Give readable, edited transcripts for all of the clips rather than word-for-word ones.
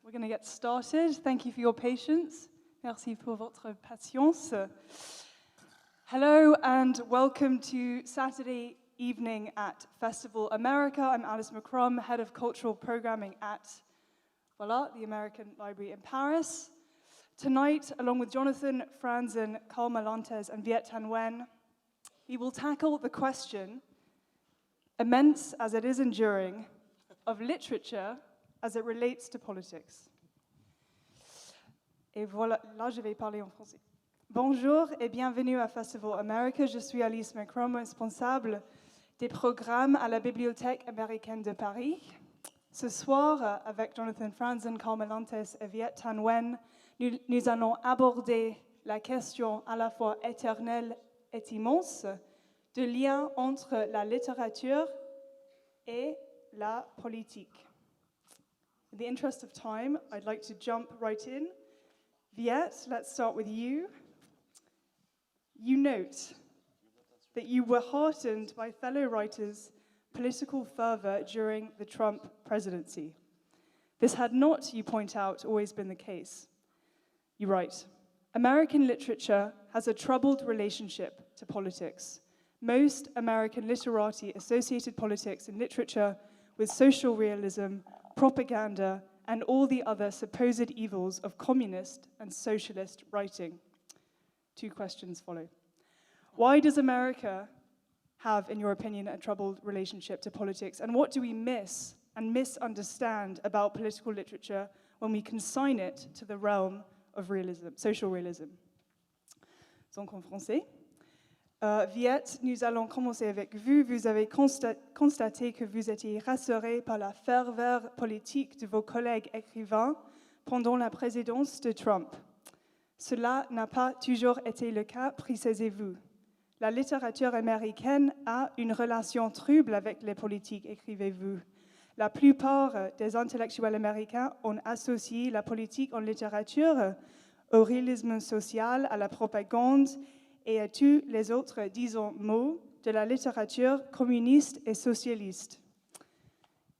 We're going to get started. Thank you for your patience. Merci pour votre patience. Hello and welcome to Saturday evening at Festival America. I'm Alice McCrum, Head of Cultural Programming at the American Library in Paris. Tonight, along with Jonathan Franzen, Karl Marlantes, and Viet, Nguyen, we will tackle the question, immense as it is enduring, of literature as it relates to politics. Et voilà, là je vais parler en français. Bonjour et bienvenue à Festival America. Je suis Alice McCrum, responsable des programmes à la Bibliothèque américaine de Paris. Ce soir, avec Jonathan Franzen, Karl Marlantes et Viet, Nguyen, nous allons aborder la question à la fois éternelle et immense de lien entre la littérature et la politique. In the interest of time, I'd like to jump right in. Viet, let's start with you. You note that you were heartened by fellow writers' political fervor during the Trump presidency. This had not, you point out, always been the case. You write, American literature has a troubled relationship to politics. Most American literati associated politics and literature with social realism, propaganda, and all the other supposed evils of communist and socialist writing. Two questions follow. Why does America have, in your opinion, a troubled relationship to politics? And what do we miss and misunderstand about political literature when we consign it to the realm of realism, social realism? Donc en français. Viet, nous allons commencer avec vous. Vous avez constaté que vous étiez rassuré par la ferveur politique de vos collègues écrivains pendant la présidence de Trump. Cela n'a pas toujours été le cas, précisez-vous. La littérature américaine a une relation trouble avec les politiques, écrivez-vous. La plupart des intellectuels américains ont associé la politique en littérature au réalisme social, à la propagande et à tous les autres, disons, mots de la littérature communiste et socialiste.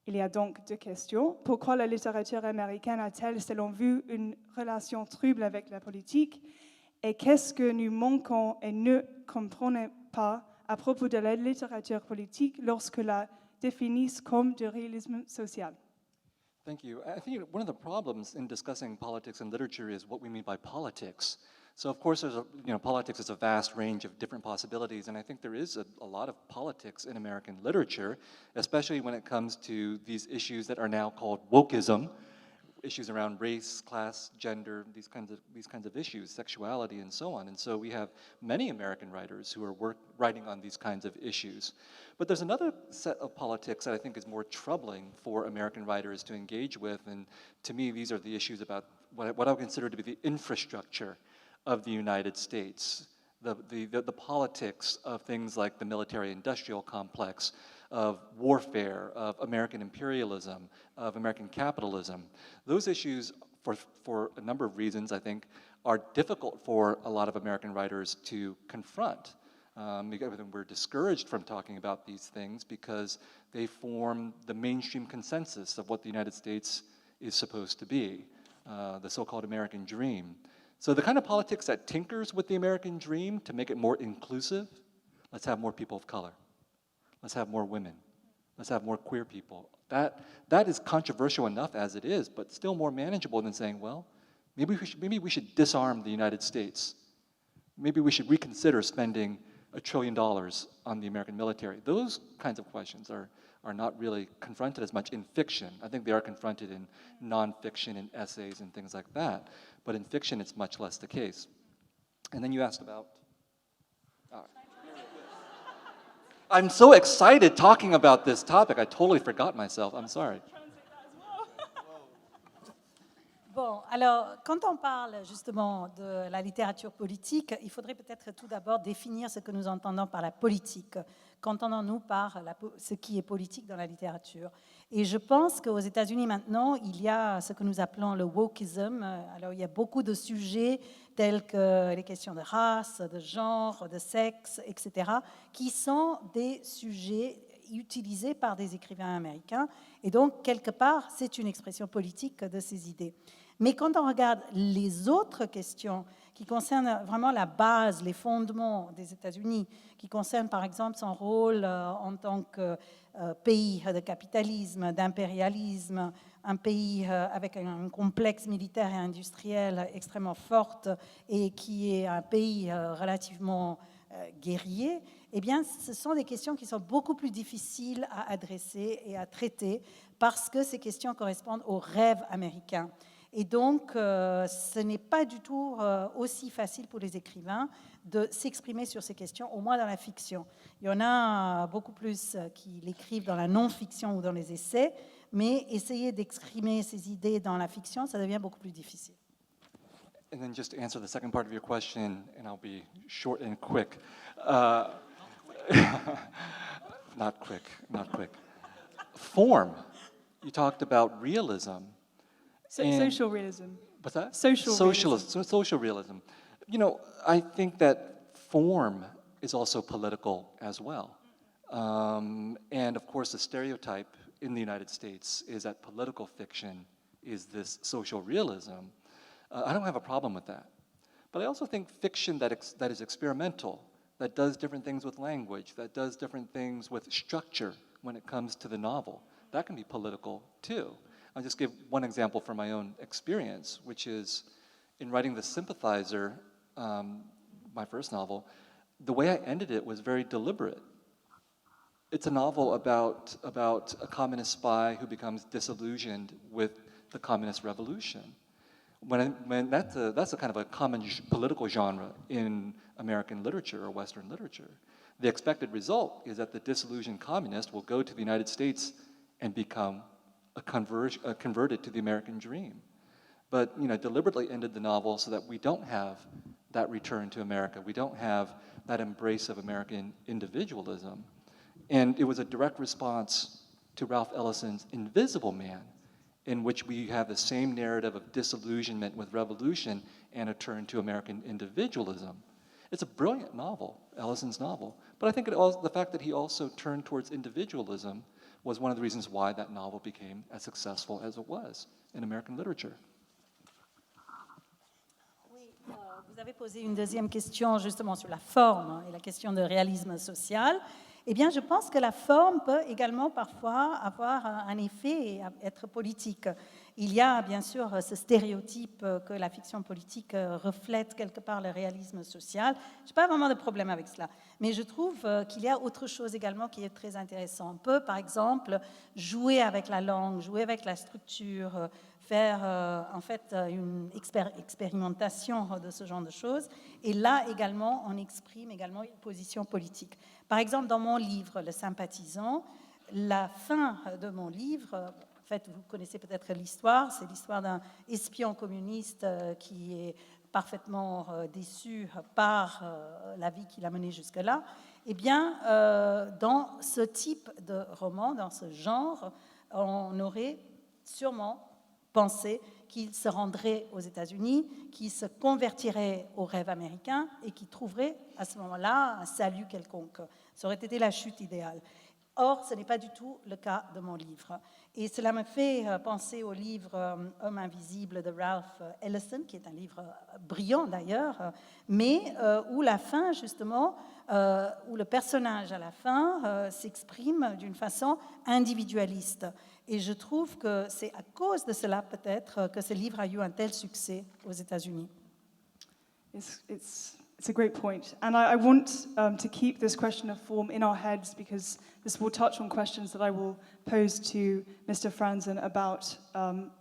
Il y a donc deux questions. Pourquoi la littérature américaine a-t-elle, selon vous, une relation trouble avec la politique? Et qu'est-ce que nous manquons et ne comprenons pas à propos de la littérature politique lorsque la définissent comme du réalisme social? Thank you. I think one of the problems in discussing politics and literature is what we mean by politics. So of course, politics is a vast range of different possibilities, and I think there is a lot of politics in American literature, especially when it comes to these issues that are now called wokeism, issues around race, class, gender, these kinds of issues, sexuality, and so on. And so we have many American writers who are writing on these kinds of issues. But there's another set of politics that I think is more troubling for American writers to engage with, and to me, these are the issues about what I would consider to be the infrastructure of the United States, the politics of things like the military-industrial complex, of warfare, of American imperialism, of American capitalism. Those issues, for a number of reasons, I think, are difficult for a lot of American writers to confront. We're discouraged from talking about these things because they form the mainstream consensus of what the United States is supposed to be, the so-called American dream. So the kind of politics that tinkers with the American dream to make it more inclusive, let's have more people of color, let's have more women, let's have more queer people. That is controversial enough as it is, but still more manageable than saying, well, maybe we should disarm the United States. Maybe we should reconsider spending $1 trillion on the American military. Those kinds of questions are not really confronted as much in fiction. I think they are confronted in nonfiction and essays and things like that. But in fiction, it's much less the case. And then you asked about... I'm so excited talking about this topic. I totally forgot myself. I'm sorry. Bon, alors, quand on parle justement de la littérature politique, il faudrait peut-être tout d'abord définir ce que nous entendons par la politique. Qu'entendons-nous par ce qui est politique dans la littérature? Et je pense qu'aux États-Unis maintenant, il y a ce que nous appelons le wokeism. Alors, il y a beaucoup de sujets tels que les questions de race, de genre, de sexe, etc., qui sont des sujets utilisée par des écrivains américains. Et donc, quelque part, c'est une expression politique de ces idées. Mais quand on regarde les autres questions qui concernent vraiment la base, les fondements des États-Unis, qui concernent par exemple son rôle en tant que pays de capitalisme, d'impérialisme, un pays avec un complexe militaire et industriel extrêmement fort et qui est un pays relativement guerrier, eh bien, ce sont des questions qui sont beaucoup plus difficiles à adresser et à traiter parce que ces questions correspondent au rêve américain. Et donc, ce n'est pas du tout aussi facile pour les écrivains de s'exprimer sur ces questions, au moins dans la fiction. Il y en a beaucoup plus qui l'écrivent dans la non-fiction ou dans les essais, mais essayer d'exprimer ces idées dans la fiction, ça devient beaucoup plus difficile. And then just to answer the second part of your question, and I'll be short and quick. Not quick. Form. You talked about realism. Social realism. What's that? Social realism. You know, I think that form is also political as well. And of course, the stereotype in the United States is that political fiction is this social realism. I don't have a problem with that. But I also think fiction that is experimental, that does different things with language, that does different things with structure when it comes to the novel, that can be political too. I'll just give one example from my own experience, which is in writing The Sympathizer, my first novel, the way I ended it was very deliberate. It's a novel about a communist spy who becomes disillusioned with the communist revolution. When that's a kind of a common political genre in American literature or Western literature. The expected result is that the disillusioned communist will go to the United States and become converted to the American dream. But deliberately ended the novel so that we don't have that return to America. We don't have that embrace of American individualism. And it was a direct response to Ralph Ellison's Invisible Man, in which we have the same narrative of disillusionment with revolution and a turn to American individualism. It's a brilliant novel, Ellison's novel. But I think the fact that he also turned towards individualism was one of the reasons why that novel became as successful as it was in American literature. Oui, vous avez posé une deuxième question justement sur la forme et la question de réalisme social. Eh bien, je pense que la forme peut également parfois avoir un effet et être politique. Il y a bien sûr ce stéréotype que la fiction politique reflète quelque part le réalisme social. Je n'ai pas vraiment de problème avec cela, mais je trouve qu'il y a autre chose également qui est très intéressant. On peut, par exemple, jouer avec la langue, jouer avec la structure, faire en fait une expérimentation de ce genre de choses. Et là également, on exprime également une position politique. Par exemple, dans mon livre, Le Sympathisant, la fin de mon livre, en fait, vous connaissez peut-être l'histoire, c'est l'histoire d'un espion communiste qui est parfaitement déçu par la vie qu'il a menée jusque-là. Eh bien, dans ce type de roman, dans ce genre, on aurait sûrement pensé qu'il se rendrait aux États-Unis, qu'il se convertirait au rêve américain et qu'il trouverait à ce moment-là un salut quelconque. Ça aurait été la chute idéale. Or, ce n'est pas du tout le cas de mon livre. Et cela me fait penser au livre Homme invisible de Ralph Ellison, qui est un livre brillant d'ailleurs, mais où la fin, justement, où le personnage à la fin s'exprime d'une façon individualiste. Et je trouve que c'est à cause de cela, peut-être, que ce livre a eu un tel succès aux États-Unis. It's a great point. And I want to keep this question of form in our heads because this will touch on questions that I will pose to Mr. Franzen about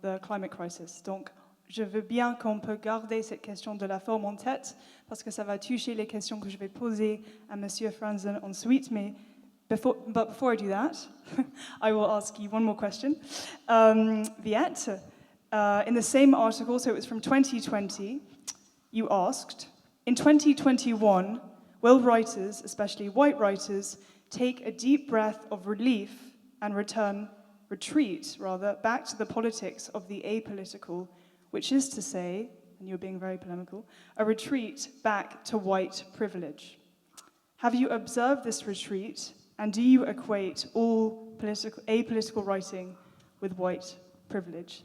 the climate crisis. Donc, je veux bien qu'on peut garder cette question de la forme en tête parce que ça va toucher les questions que je vais poser à Monsieur Franzen ensuite, mais before I do that, I will ask you one more question. Viet, in the same article, so it was from 2020, you asked, in 2021, will writers, especially white writers, take a deep breath of relief and retreat back to the politics of the apolitical, which is to say, and you're being very polemical, a retreat back to white privilege? Have you observed this retreat? And do you equate all apolitical writing with white privilege?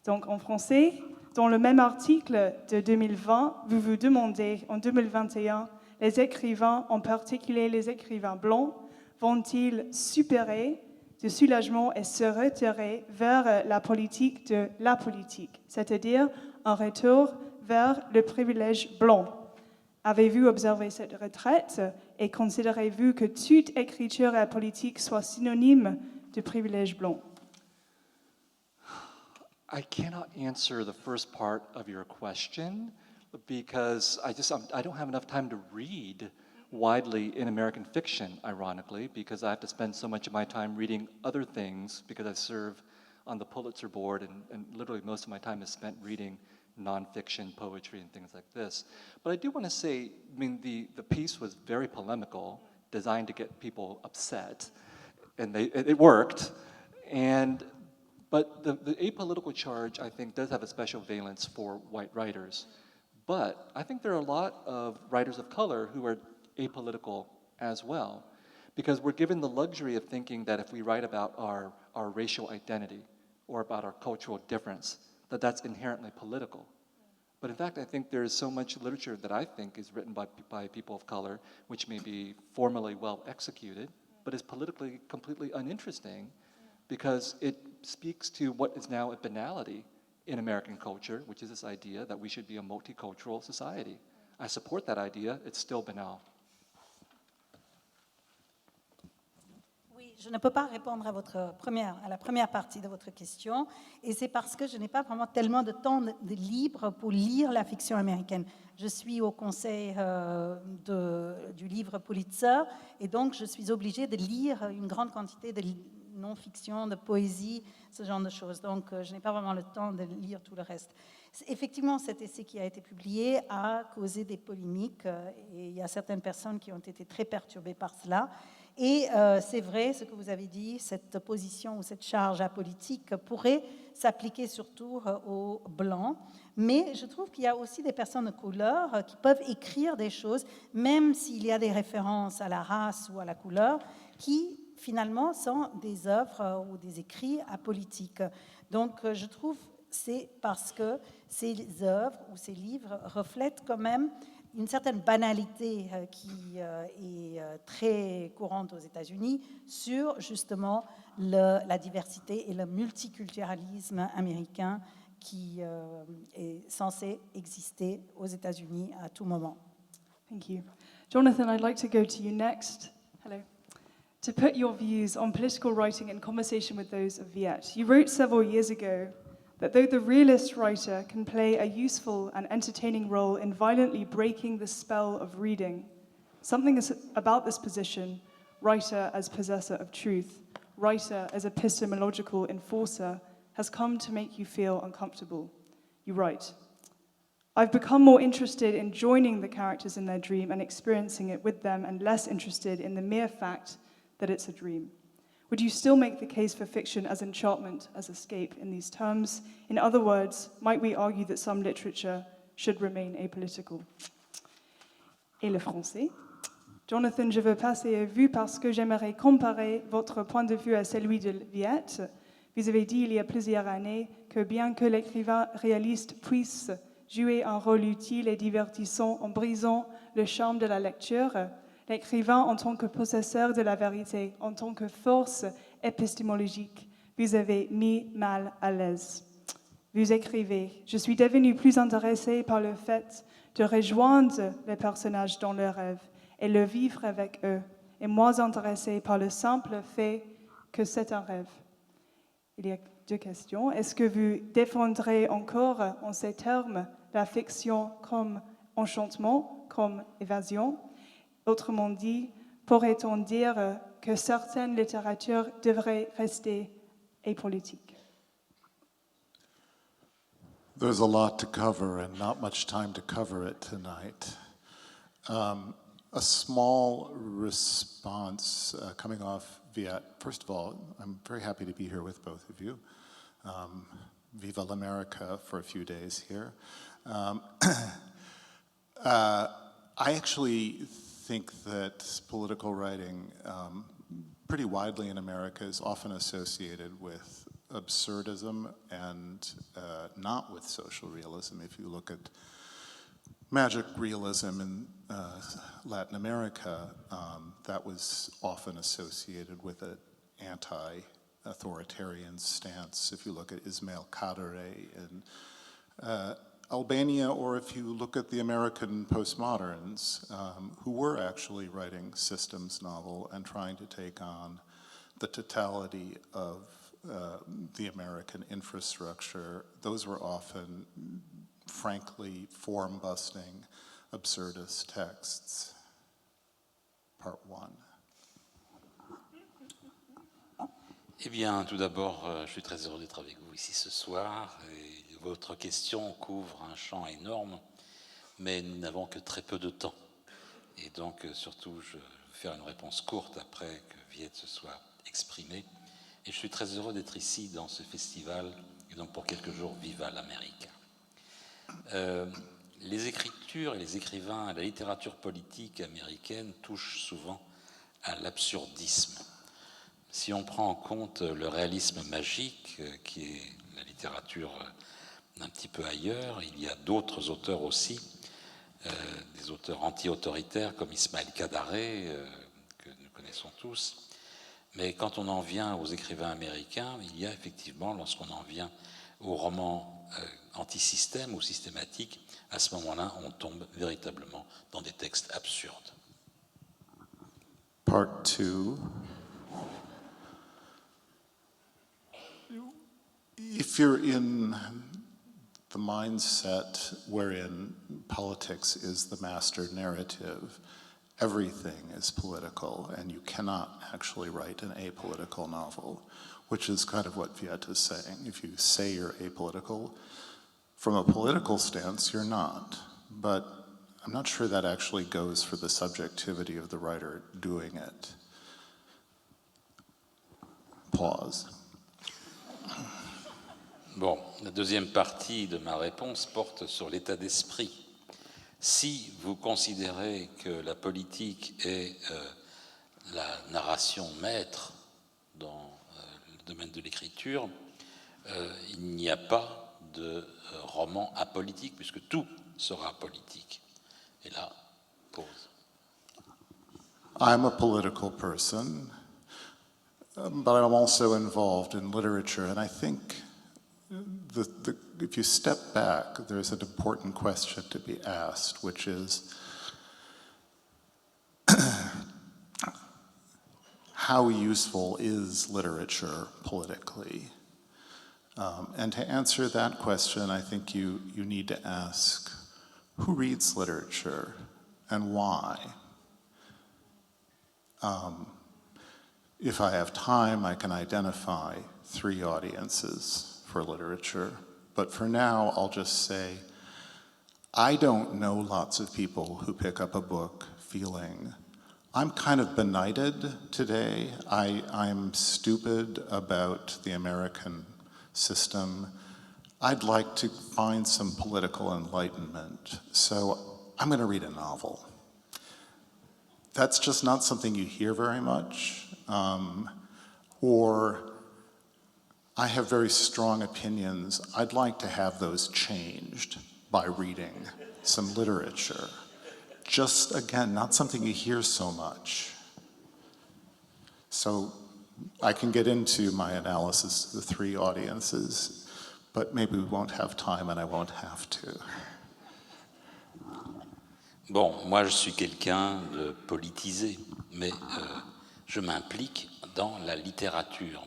Donc en français, dans le même article de 2020, vous vous demandez en 2021, les écrivains, en particulier les écrivains blancs, vont-ils supérer de soulagement et se retirer vers la politique de la politique, c'est-à-dire un retour vers le privilège blanc? Avez-vous observé cette retraite et considérez-vous que toute écriture et politique soit synonyme de privilège blanc? I cannot answer the first part of your question because I don't have enough time to read widely in American fiction, ironically, because I have to spend so much of my time reading other things because I serve on the Pulitzer board and literally most of my time is spent reading nonfiction, poetry, and things like this. But I do want to say, I mean, the piece was very polemical, designed to get people upset, and it worked. But the apolitical charge, I think, does have a special valence for white writers. But I think there are a lot of writers of color who are apolitical as well, because we're given the luxury of thinking that if we write about our racial identity or about our cultural difference, that's inherently political. But in fact, I think there is so much literature that I think is written by people of color, which may be formally well executed, but is politically completely uninteresting, because it speaks to what is now a banality in American culture, which is this idea that we should be a multicultural society. I support that idea, it's still banal. Oui, je ne peux pas répondre à la première partie de votre question, et c'est parce que je n'ai pas vraiment tellement de temps de libre pour lire la fiction américaine. Je suis au conseil du livre Pulitzer, et donc je suis obligée de lire une grande quantité de non-fiction, de poésie, ce genre de choses. Donc, je n'ai pas vraiment le temps de lire tout le reste. Effectivement, cet essai qui a été publié a causé des polémiques et il y a certaines personnes qui ont été très perturbées par cela. Et c'est vrai, ce que vous avez dit, cette position ou cette charge apolitique pourrait s'appliquer surtout aux Blancs. Mais je trouve qu'il y a aussi des personnes de couleur qui peuvent écrire des choses, même s'il y a des références à la race ou à la couleur, qui finalement sont des œuvres ou des écrits apolitiques. Donc je trouve que c'est parce que ces œuvres ou ces livres reflètent quand même une certaine banalité qui est très courante aux États-Unis sur justement la diversité et le multiculturalisme américain qui est censé exister aux États-Unis à tout moment. Thank you. Jonathan, I'd like to go to you next. Hello. To put your views on political writing in conversation with those of Viet. You wrote several years ago that though the realist writer can play a useful and entertaining role in violently breaking the spell of reading, something about this position, writer as possessor of truth, writer as epistemological enforcer, has come to make you feel uncomfortable. You write, I've become more interested in joining the characters in their dream and experiencing it with them and less interested in the mere fact that it's a dream. Would you still make the case for fiction as enchantment, as escape in these terms? In other words, might we argue that some literature should remain apolitical? Et le français. Jonathan, je veux passer à vous parce que j'aimerais comparer votre point de vue à celui de Viet. Vous avez dit il y a plusieurs années que bien que l'écrivain réaliste puisse jouer un rôle utile et divertissant en brisant le charme de la lecture, l'écrivain, en tant que possesseur de la vérité, en tant que force épistémologique, vous avez mis mal à l'aise. Vous écrivez, je suis devenu plus intéressé par le fait de rejoindre les personnages dans leurs rêves et le vivre avec eux, et moins intéressé par le simple fait que c'est un rêve. Il y a deux questions. Est-ce que vous défendrez encore en ces termes la fiction comme enchantement, comme évasion? Autrement dit, pourrait-on dire que certaines littératures devraient rester apolitiques? There's a lot to cover and not much time to cover it tonight. A small response coming off Viet. First of all, I'm very happy to be here with both of you. Viva l'America for a few days here. I actually think that political writing pretty widely in America is often associated with absurdism and not with social realism. If you look at magic realism in Latin America, that was often associated with an anti-authoritarian stance. If you look at Ismail Kadare in Albania, or if you look at the American postmoderns, who were actually writing systems novel and trying to take on the totality of the American infrastructure, those were often, frankly, form-busting, absurdist texts. Part one. Eh bien, tout d'abord, je suis très heureux d'être avec vous ici ce soir. Et votre question couvre un champ énorme, mais nous n'avons que très peu de temps. Et donc, surtout, je vais faire une réponse courte après que Viet se soit exprimé. Et je suis très heureux d'être ici dans ce festival, et donc pour quelques jours, Viva l'Amérique. Les écritures et les écrivains, la littérature politique américaine touchent souvent à l'absurdisme. Si on prend en compte le réalisme magique, qui est la littérature un petit peu ailleurs, il y a d'autres auteurs aussi, des auteurs anti-autoritaires comme Ismail Kadare, que nous connaissons tous. Mais quand on en vient aux écrivains américains, il y a effectivement, lorsqu'on en vient aux romans anti-système ou systématiques, à ce moment-là, on tombe véritablement dans des textes absurdes. Part two. If you're in the mindset wherein politics is the master narrative, everything is political, and you cannot actually write an apolitical novel, which is kind of what Viet is saying. If you say you're apolitical, from a political stance, you're not. But I'm not sure that actually goes for the subjectivity of the writer doing it. Pause. Bon, la deuxième partie de ma réponse porte sur l'état d'esprit. Si vous considérez que la politique est la narration maître dans le domaine de l'écriture, il n'y a pas de roman apolitique, puisque tout sera politique. Et là, pause. I'm a political person, but I'm also involved in literature, and I think if you step back, there's an important question to be asked, which is, how useful is literature politically? And to answer that question, I think you need to ask, who reads literature and why? If I have time, I can identify 3 audiences for literature. But for now, I'll just say, I don't know lots of people who pick up a book feeling, I'm kind of benighted today. I'm stupid about the American system. I'd like to find some political enlightenment, so I'm going to read a novel. That's just not something you hear very much. Or I have very strong opinions. I'd like to have those changed by reading some literature. Just, again, not something you hear so much. So I can get into my analysis of the 3 audiences, but maybe we won't have time and I won't have to. Bon, moi je suis quelqu'un de politisé, mais je m'implique dans la littérature.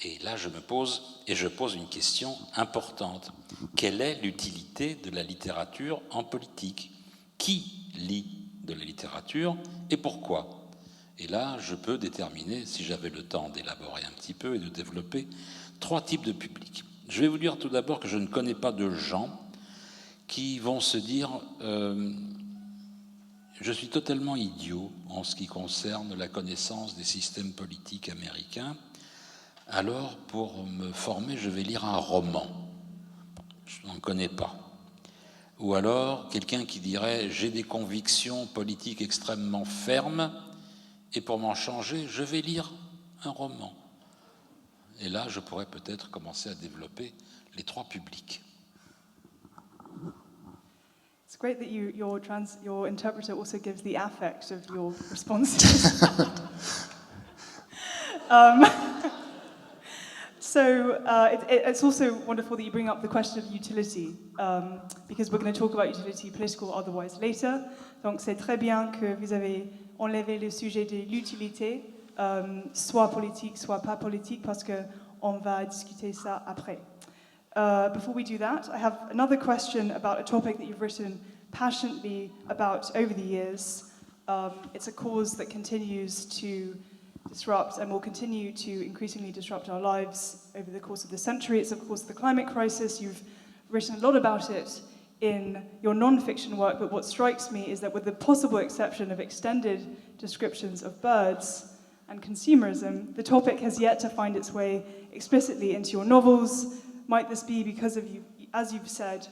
Et là, je pose une question importante. Quelle est l'utilité de la littérature en politique? Qui lit de la littérature et pourquoi? Et là, je peux déterminer, si j'avais le temps d'élaborer un petit peu et de développer, 3 types de publics. Je vais vous dire tout d'abord que je ne connais pas de gens qui vont se dire je suis totalement idiot en ce qui concerne la connaissance des systèmes politiques américains. Alors, pour me former, je vais lire un roman. Je n'en connais pas. Ou alors, quelqu'un qui dirait « j'ai des convictions politiques extrêmement fermes et pour m'en changer, je vais lire un roman. Et là, je pourrais peut-être commencer à développer les 3 publics. It's great that your interpreter also gives the affect of your responses. It's also wonderful that you bring up the question of utility, because we're going to talk about utility, political or otherwise, later. Donc c'est très bien que vous avez enlevé le sujet de l'utilité, soit politique, soit pas politique, parce qu'on va discuter ça après. Before we do that, I have another question about a topic that you've written passionately about over the years. It's a cause that continues to disrupt and will continue to increasingly disrupt our lives over the course of the century. It's, of course, the climate crisis. You've written a lot about it in your non-fiction work, but what strikes me is that with the possible exception of extended descriptions of birds and consumerism, the topic has yet to find its way explicitly into your novels. Might this be because of you, as you've said,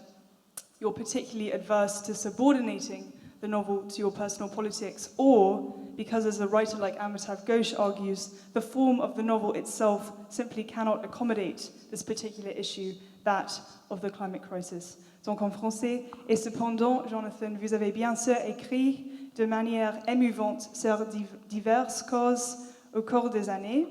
you're particularly adverse to subordinating the novel to your personal politics, or because, as a writer like Amitav Ghosh argues, the form of the novel itself simply cannot accommodate this particular issue, that of the climate crisis. Donc en français, et cependant, Jonathan, vous avez bien sûr écrit de manière émouvante sur diverses causes au cours des années.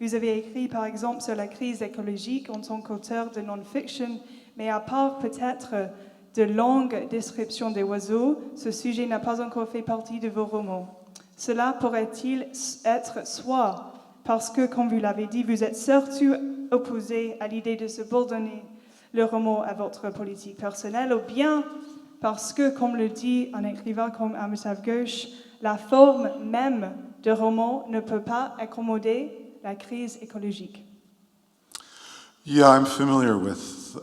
Vous avez écrit par exemple sur la crise écologique en tant qu'auteur de non-fiction, mais à part peut-être de longues descriptions des oiseaux, ce sujet n'a pas encore fait partie de vos romans. Cela pourrait-il être soit parce que, comme vous l'avez dit, vous êtes surtout opposé à l'idée de subordonner le roman à votre politique personnelle, ou bien parce que, comme le dit un écrivain comme Amitav Ghosh, la forme même de roman ne peut pas accommoder la crise écologique. Yeah, I'm familiar with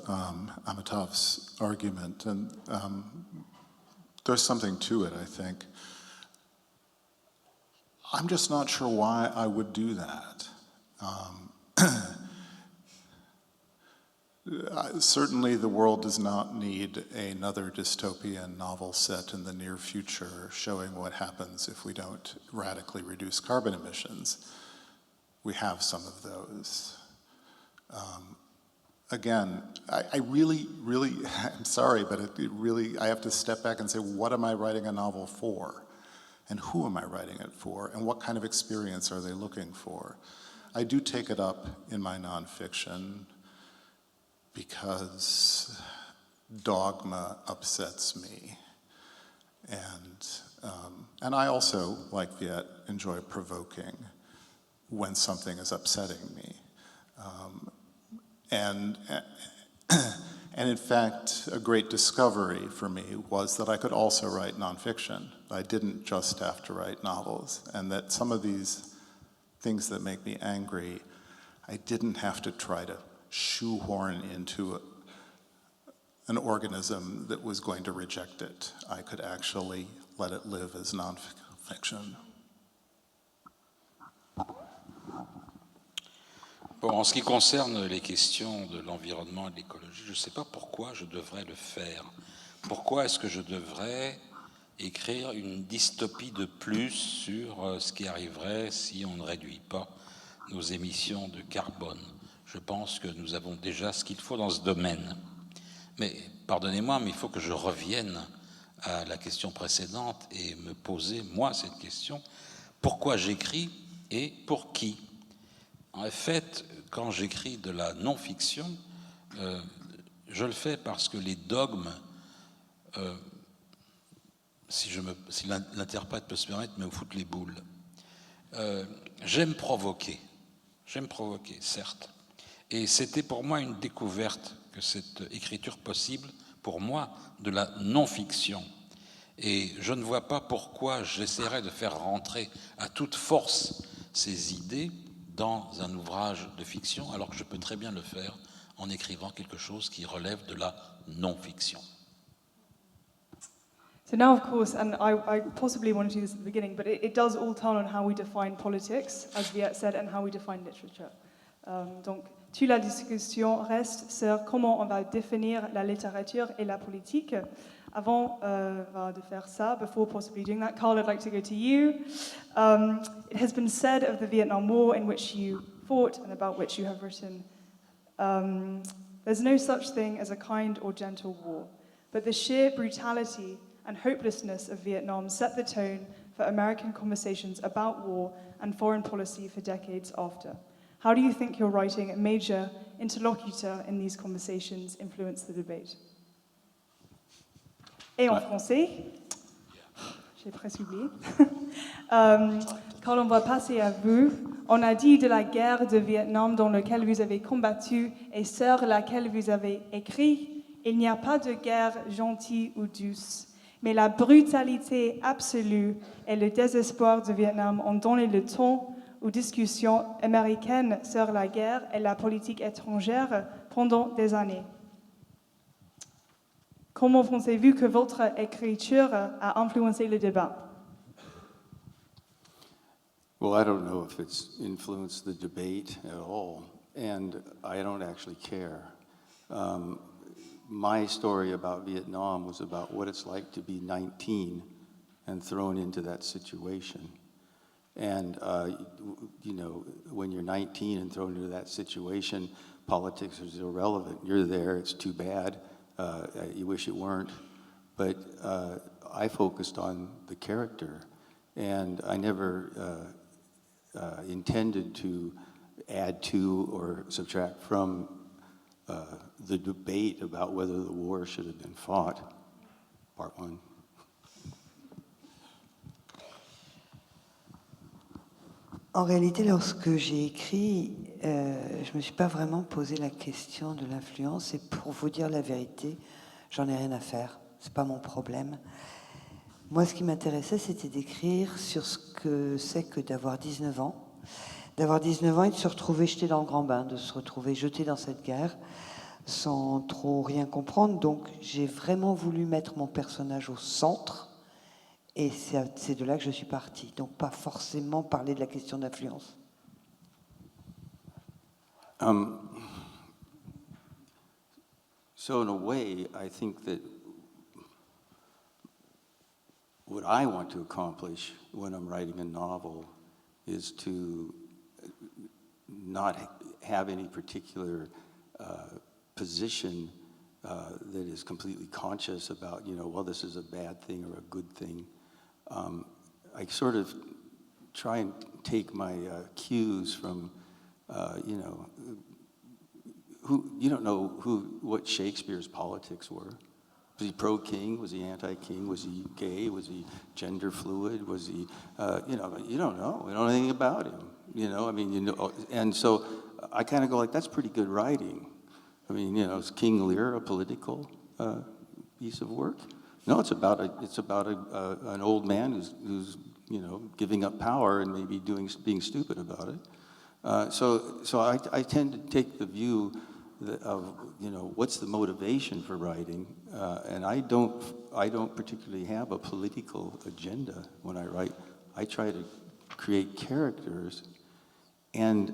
Amitav's argument, and there's something to it, I think. I'm just not sure why I would do that. Certainly the world does not need another dystopian novel set in the near future showing what happens if we don't radically reduce carbon emissions. We have some of those. Again, I really, I'm sorry, but I have to step back and say, what am I writing a novel for? And who am I writing it for? And what kind of experience are they looking for? I do take it up in my nonfiction because dogma upsets me. And I also, like Viet, enjoy provoking when something is upsetting me. And in fact, a great discovery for me was that I could also write nonfiction. I didn't just have to write novels, and that some of these things that make me angry, I didn't have to try to shoehorn into an organism that was going to reject it. I could actually let it live as nonfiction. Bon, en ce qui concerne les questions de l'environnement et de l'écologie, je ne sais pas pourquoi je devrais le faire. Pourquoi est-ce que je devrais écrire une dystopie de plus sur ce qui arriverait si on ne réduit pas nos émissions de carbone? Je pense que nous avons déjà ce qu'il faut dans ce domaine. Mais pardonnez-moi, mais il faut que je revienne à la question précédente et me poser, moi, cette question. Pourquoi j'écris et pour qui? En fait, quand j'écris de la non-fiction, je le fais parce que les dogmes, si l'interprète peut se permettre, me foutent les boules. J'aime provoquer, certes. Et c'était pour moi une découverte que cette écriture possible, pour moi, de la non-fiction. Et je ne vois pas pourquoi j'essaierais de faire rentrer à toute force ces idées dans un ouvrage de fiction, alors que je peux très bien le faire en écrivant quelque chose qui relève de la non-fiction. So now, of course, and I possibly wanted to do this at the beginning, but it does all turn on how we define politics, as Viet said, and how we define literature. Donc, toute la discussion reste sur comment on va définir la littérature et la politique. Avant de faire ça, before possibly doing that, Karl, I'd like to go to you. It has been said of the Vietnam War, in which you fought and about which you have written, there's no such thing as a kind or gentle war, but the sheer brutality and hopelessness of Vietnam set the tone for American conversations about war and foreign policy for decades after. How do you think your writing, a major interlocutor in these conversations, influenced the debate? Et en français, j'ai presque oublié. Quand on va passer à vous, on a dit de la guerre de Vietnam dans laquelle vous avez combattu et sur laquelle vous avez écrit, il n'y a pas de guerre gentille ou douce, mais la brutalité absolue et le désespoir du Vietnam ont donné le ton aux discussions américaines sur la guerre et la politique étrangère pendant des années. Comment pensez-vous que votre écriture a influencé le débat? Well, I don't know if it's influenced the debate at all, and I don't actually care. My story about Vietnam was about what it's like to be 19 and thrown into that situation. And, you know, when you're 19 and thrown into that situation, politics is irrelevant. You're there, it's too bad. You wish it weren't. But I focused on the character, and I never intended to add to or subtract from the debate about whether the war should have been fought. Part one. En réalité, lorsque j'ai écrit, je ne me suis pas vraiment posé la question de l'influence. Et pour vous dire la vérité, j'en ai rien à faire. C'est pas mon problème. Moi, ce qui m'intéressait, c'était d'écrire sur ce que c'est que d'avoir 19 ans. D'avoir 19 ans et de se retrouver jeté dans le grand bain, de se retrouver jeté dans cette guerre sans trop rien comprendre. Donc, j'ai vraiment voulu mettre mon personnage au centre. Et c'est de là que je suis partie. Donc, pas forcément parler de la question d'influence. So in a way, I think that what I want to accomplish when I'm writing a novel is to not have any particular position that is completely conscious about, you know, well, this is a bad thing or a good thing. I sort of try and take my cues from, you know, you don't know what Shakespeare's politics were. Was he pro-king? Was he anti-king? Was he gay? Was he gender fluid? Was he, you know, you don't know. We don't know anything about him. You know, I mean, you know, and so I kind of go like, that's pretty good writing. I mean, you know, is King Lear a political piece of work? No, it's about an old man who's you know, giving up power and maybe being stupid about it. So I tend to take the view of, you know, what's the motivation for writing, and I don't particularly have a political agenda when I write. I try to create characters, and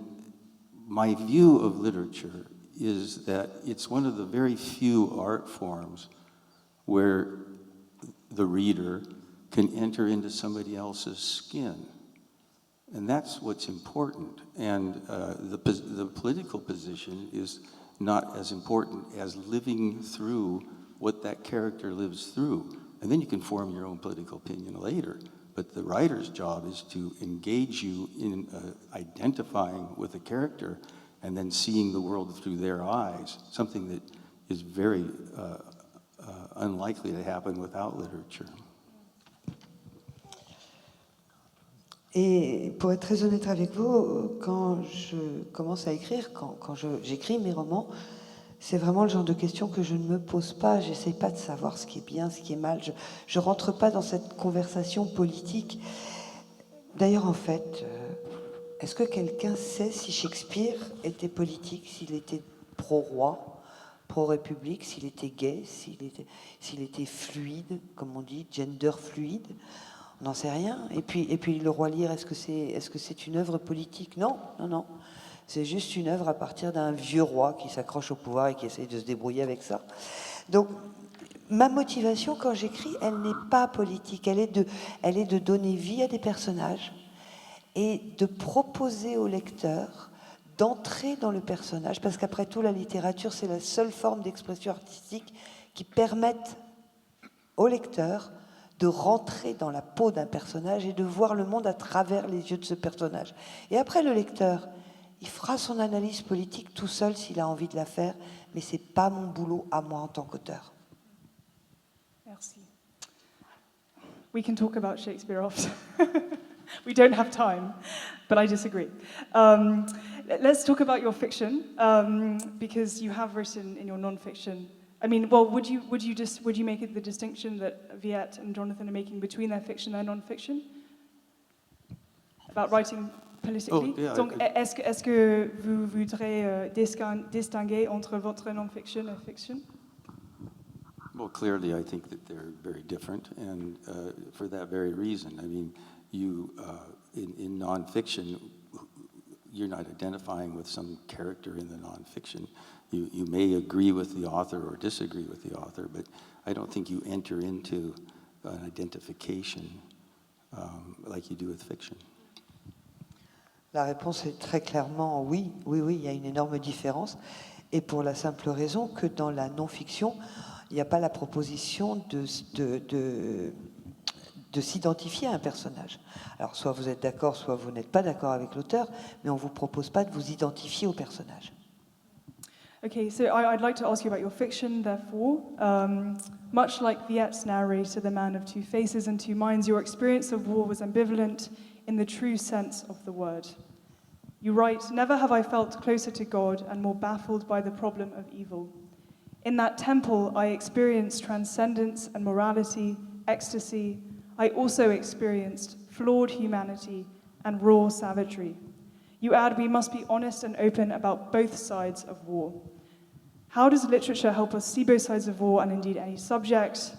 my view of literature is that it's one of the very few art forms where the reader can enter into somebody else's skin. And that's what's important. And the political position is not as important as living through what that character lives through. And then you can form your own political opinion later. But the writer's job is to engage you in identifying with a character and then seeing the world through their eyes, something that is very unlikely to happen without literature. Et pour être très honnête avec vous, quand je commence à écrire, quand j'écris mes romans, c'est vraiment le genre de questions que je ne me pose pas. J'essaye pas de savoir ce qui est bien, ce qui est mal. Je rentre pas dans cette conversation politique. D'ailleurs, en fait, est-ce que quelqu'un sait si Shakespeare était politique, s'il était pro-roi, pro-république, s'il était gay, s'il était fluide, comme on dit, gender fluide? On n'en sait rien. Et puis le roi Lear, est-ce que c'est une œuvre politique? Non. C'est juste une œuvre à partir d'un vieux roi qui s'accroche au pouvoir et qui essaye de se débrouiller avec ça. Donc, ma motivation quand j'écris, elle n'est pas politique, elle est de donner vie à des personnages et de proposer au lecteur d'entrer dans le personnage, parce qu'après tout, la littérature, c'est la seule forme d'expression artistique qui permette au lecteur de rentrer dans la peau d'un personnage et de voir le monde à travers les yeux de ce personnage. Et après, le lecteur, il fera son analyse politique tout seul s'il a envie de la faire, mais c'est pas mon boulot à moi en tant qu'auteur. Merci. We can talk about Shakespeare after. We don't have time, but I disagree. Let's talk about your fiction, because you have written in your non-fiction. I mean, well, would you make it the distinction that Viet and Jonathan are making between their fiction and non-fiction? About writing politically? Oh, yeah, Donc, est-ce que vous voudrez distinguer entre votre non-fiction et fiction? Well, clearly, I think that they're very different, and for that very reason. I mean, you in nonfiction, you're not identifying with some character in the nonfiction. You may agree with the author or disagree with the author, but I don't think you enter into an identification like you do with fiction. La réponse est très clairement oui, il y a une énorme différence, et pour la simple raison que dans la non-fiction, il n'y a pas la proposition de s'identifier à un personnage. Alors soit vous êtes d'accord, soit vous n'êtes pas d'accord avec l'auteur, mais on ne vous propose pas de vous identifier au personnage. Okay, so I'd like to ask you about your fiction, therefore. Much like Viet's narrator, The Man of Two Faces and Two Minds, your experience of war was ambivalent in the true sense of the word. You write, "Never have I felt closer to God and more baffled by the problem of evil. In that temple, I experienced transcendence and morality, ecstasy. I also experienced flawed humanity and raw savagery." You add, "We must be honest and open about both sides of war." How does literature help us see both sides of war and indeed any subject?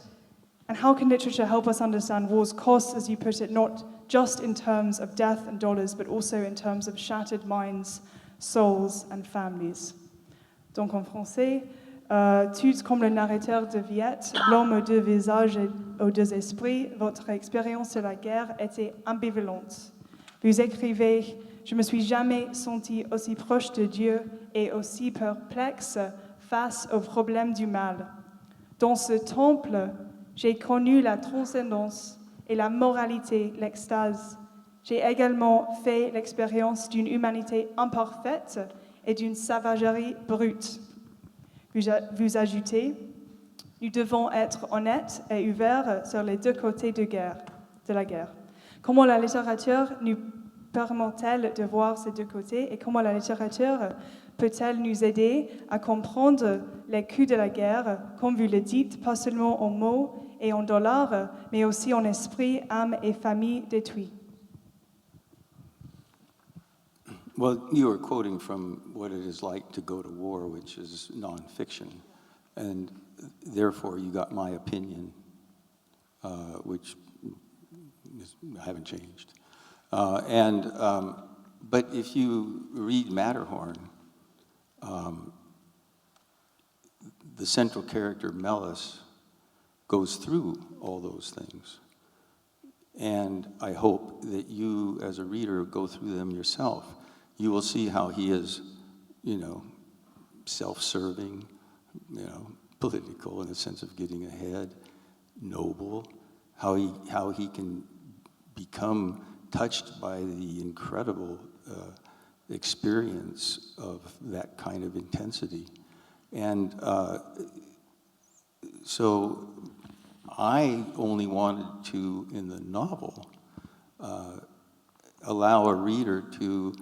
And how can literature help us understand war's costs, as you put it, not just in terms of death and dollars, but also in terms of shattered minds, souls and families? Donc en français, tout comme le narrateur de Viet, l'homme aux deux visages et aux deux esprits, votre expérience de la guerre était ambivalente. Vous écrivez, "Je me suis jamais senti aussi proche de Dieu et aussi perplexe face aux problèmes du mal. Dans ce temple, j'ai connu la transcendance et la moralité, l'extase. J'ai également fait l'expérience d'une humanité imparfaite et d'une savagerie brute." Vous ajoutez, "Nous devons être honnêtes et ouverts sur les deux côtés de la guerre. Comment la littérature nous permet-elle de voir ces deux côtés et comment la littérature peut-elle nous aider à comprendre les coûts de la guerre, comme vous le dites, pas seulement en mots et en dollars, mais aussi en esprit, âme et famille détruites?" Well, you were quoting from what it is like to go to war, which is nonfiction, and therefore you got my opinion, which I haven't changed. But if you read Matterhorn, the central character, Melis, goes through all those things. And I hope that you, as a reader, go through them yourself. You will see how he is, self-serving, political in the sense of getting ahead, noble, how he can become touched by the incredible experience of that kind of intensity. And so I only wanted to, in the novel, allow a reader to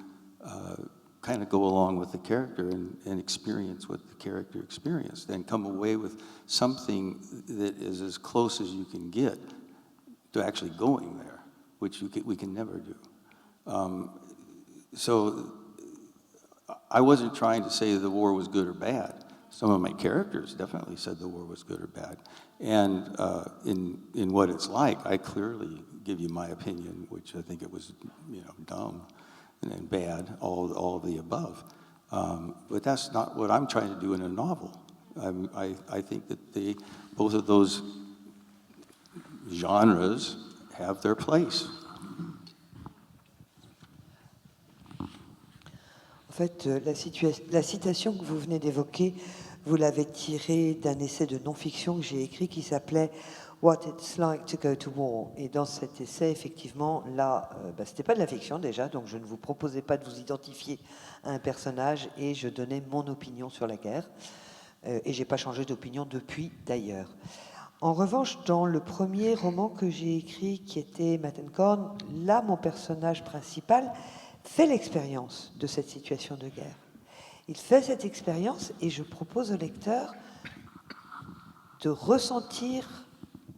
kind of go along with the character and experience what the character experienced, and come away with something that is as close as you can get to actually going there, which we can never do. So I wasn't trying to say the war was good or bad. Some of my characters definitely said the war was good or bad. And in what it's like, I clearly give you my opinion, which I think it was, dumb. and bad, all of the above. But that's not what I'm trying to do in a novel. I think that both of those genres have their place. En fait, la citation que vous venez d'évoquer, vous l'avez tirée d'un essai de non-fiction que j'ai écrit qui s'appelait « What it's like to go to war ». Et dans cet essai, effectivement, là, c'était pas de la fiction déjà, donc je ne vous proposais pas de vous identifier à un personnage et je donnais mon opinion sur la guerre. Et j'ai pas changé d'opinion depuis, d'ailleurs. En revanche, dans le premier roman que j'ai écrit, qui était Mattenkorn, là, mon personnage principal fait l'expérience de cette situation de guerre. Il fait cette expérience et je propose au lecteur de ressentir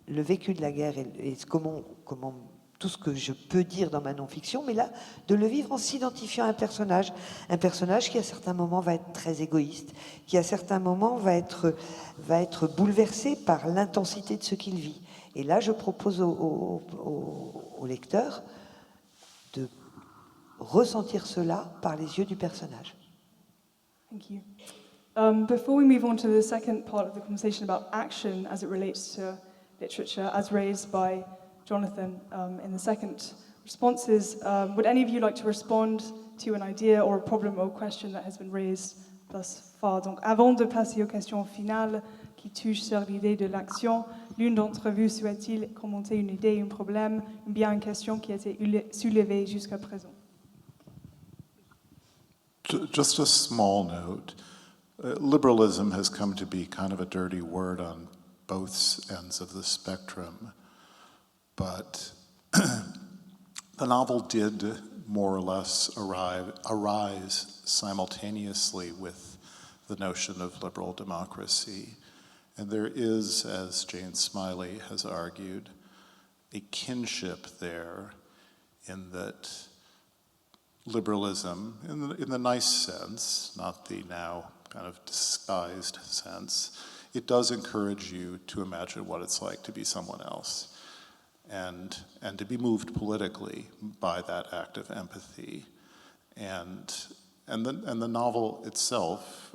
le vécu de la guerre et comment tout ce que je peux dire dans ma non-fiction, mais là, de le vivre en s'identifiant à un personnage qui à certains moments va être très égoïste, qui à certains moments va être bouleversé par l'intensité de ce qu'il vit. Et là, je propose au lecteur de ressentir cela par les yeux du personnage. Thank you. Before we move on to the second part of the conversation about action as it relates to literature, as raised by Jonathan in the second responses, would any of you like to respond to an idea or a problem or question that has been raised thus far? Donc, avant de passer aux questions finales qui touchent sur l'idée de l'action, l'une d'entre vous souhaite-t-il commenter une idée, un problème, ou bien une question qui a été soulevée jusqu'à présent? Just a small note. Liberalism has come to be kind of a dirty word on both ends of the spectrum, but the novel did more or less arise simultaneously with the notion of liberal democracy. And there is, as Jane Smiley has argued, a kinship there in that liberalism, in the nice sense, not the now kind of despised sense, it does encourage you to imagine what it's like to be someone else and to be moved politically by that act of empathy. And the novel itself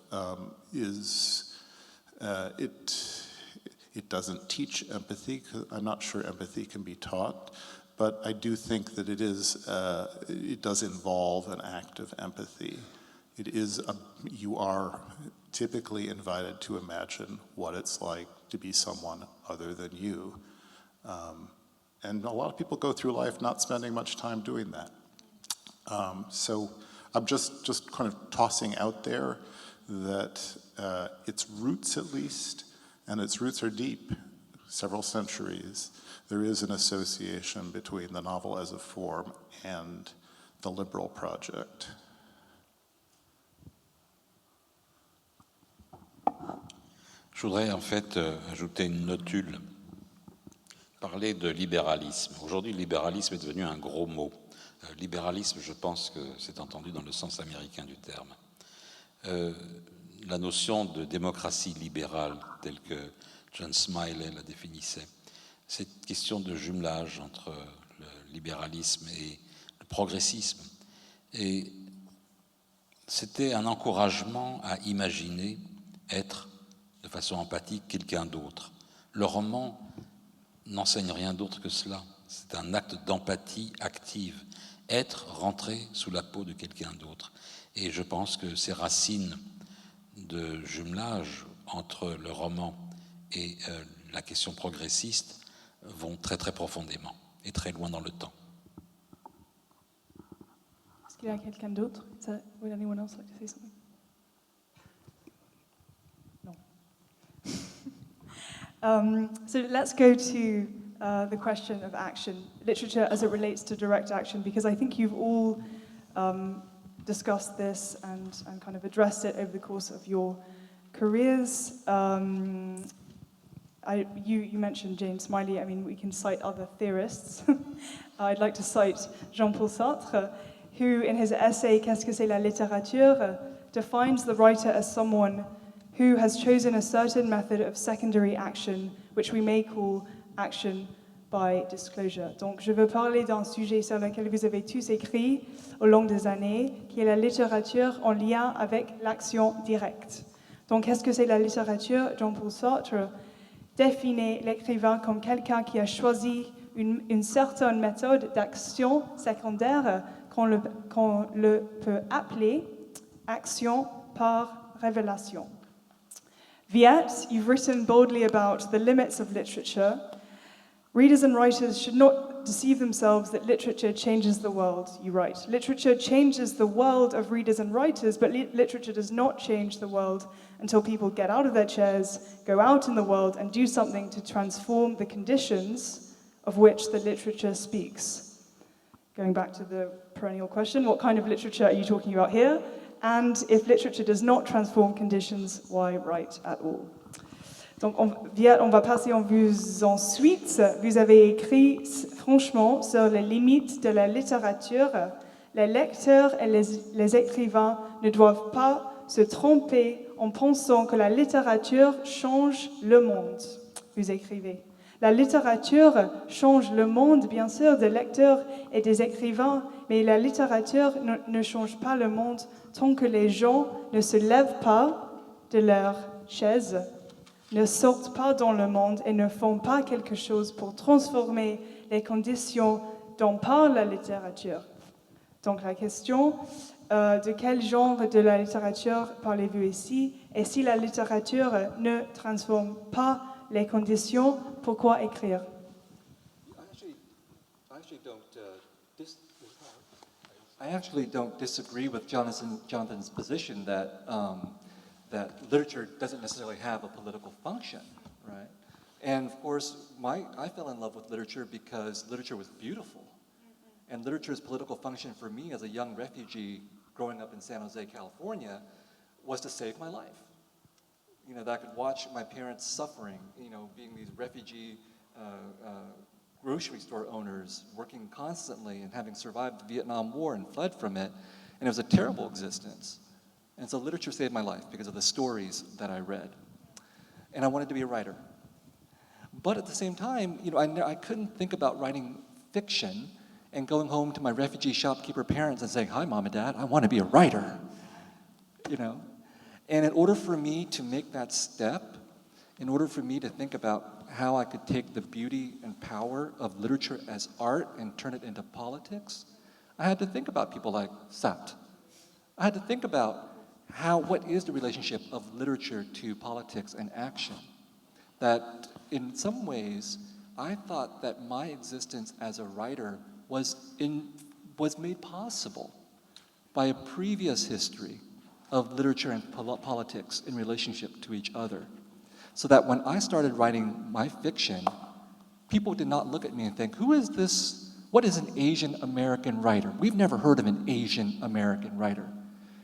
it doesn't teach empathy. I'm not sure empathy can be taught. But I do think that it does involve an act of empathy. You are typically invited to imagine what it's like to be someone other than you. And a lot of people go through life not spending much time doing that. So I'm just kind of tossing out there that its roots at least, and its roots are deep, several centuries. There is an association between the novel as a form and the liberal project. Je voudrais en fait ajouter une notule, parler de libéralisme. Aujourd'hui, le libéralisme est devenu un gros mot. Libéralisme, je pense que c'est entendu dans le sens américain du terme. La notion de démocratie libérale, telle que John Smiley la définissait, cette question de jumelage entre le libéralisme et le progressisme. Et c'était un encouragement à imaginer être de façon empathique quelqu'un d'autre. Le roman n'enseigne rien d'autre que cela. C'est un acte d'empathie active. Être, rentrer sous la peau de quelqu'un d'autre. Et je pense que ces racines de jumelage entre le roman et la question progressiste vont très très profondément et très loin dans le temps. Est-ce qu'il y a quelqu'un d'autre? Would anyone else like to say something? No. So let's go to the question of action, literature as it relates to direct action, because I think you've all discussed this and kind of addressed it over the course of your careers. You mentioned Jane Smiley. I mean, we can cite other theorists. I'd like to cite Jean-Paul Sartre, who in his essay Qu'est-ce que c'est la littérature defines the writer as someone who has chosen a certain method of secondary action, which we may call action by disclosure. Donc, je veux parler d'un sujet sur lequel vous avez tous écrit au long des années, qui est la littérature en lien avec l'action directe. Donc, qu'est-ce que c'est la littérature? Jean-Paul Sartre définit l'écrivain comme quelqu'un qui a choisi une certaine méthode d'action secondaire qu'on le peut appeler action par révélation. Viet, you've written boldly about the limits of literature. Readers and writers should not deceive themselves that literature changes the world, you write. Literature changes the world of readers and writers, but literature does not change the world until people get out of their chairs, go out in the world, and do something to transform the conditions of which the literature speaks. Going back to the perennial question, what kind of literature are you talking about here? And if literature does not transform conditions, why write at all? Donc, Viet, on va passer en vue ensuite. Vous avez écrit franchement sur les limites de la littérature. Les lecteurs et les écrivains ne doivent pas se tromper en pensant que la littérature change le monde. Vous écrivez. La littérature change le monde, bien sûr, des lecteurs et des écrivains, mais la littérature ne change pas le monde tant que les gens ne se lèvent pas de leur chaise, ne sortent pas dans le monde et ne font pas quelque chose pour transformer les conditions dont parle la littérature. Donc la question, de quel genre de la littérature parlez-vous ici? Et si la littérature ne transforme pas les conditions, pourquoi écrire? I actually don't disagree with Jonathan's position that that literature doesn't necessarily have a political function, right? And of course, I fell in love with literature because literature was beautiful. And literature's political function for me as a young refugee growing up in San Jose, California, was to save my life. You know, that I could watch my parents suffering, you know, being these refugee grocery store owners, working constantly and having survived the Vietnam War and fled from it. And it was a terrible existence. And so literature saved my life because of the stories that I read. And I wanted to be a writer. But at the same time, you know, I couldn't think about writing fiction and going home to my refugee shopkeeper parents and saying, "Hi, Mom and Dad, I want to be a writer." You know? And in order for me to make that step, in order for me to think about how I could take the beauty and power of literature as art and turn it into politics, I had to think about people like Sartre. I had to think about what is the relationship of literature to politics and action? That in some ways, I thought that my existence as a writer was made possible by a previous history of literature and politics in relationship to each other. So that when I started writing my fiction, people did not look at me and think, who is this? What is an Asian American writer? We've never heard of an Asian American writer.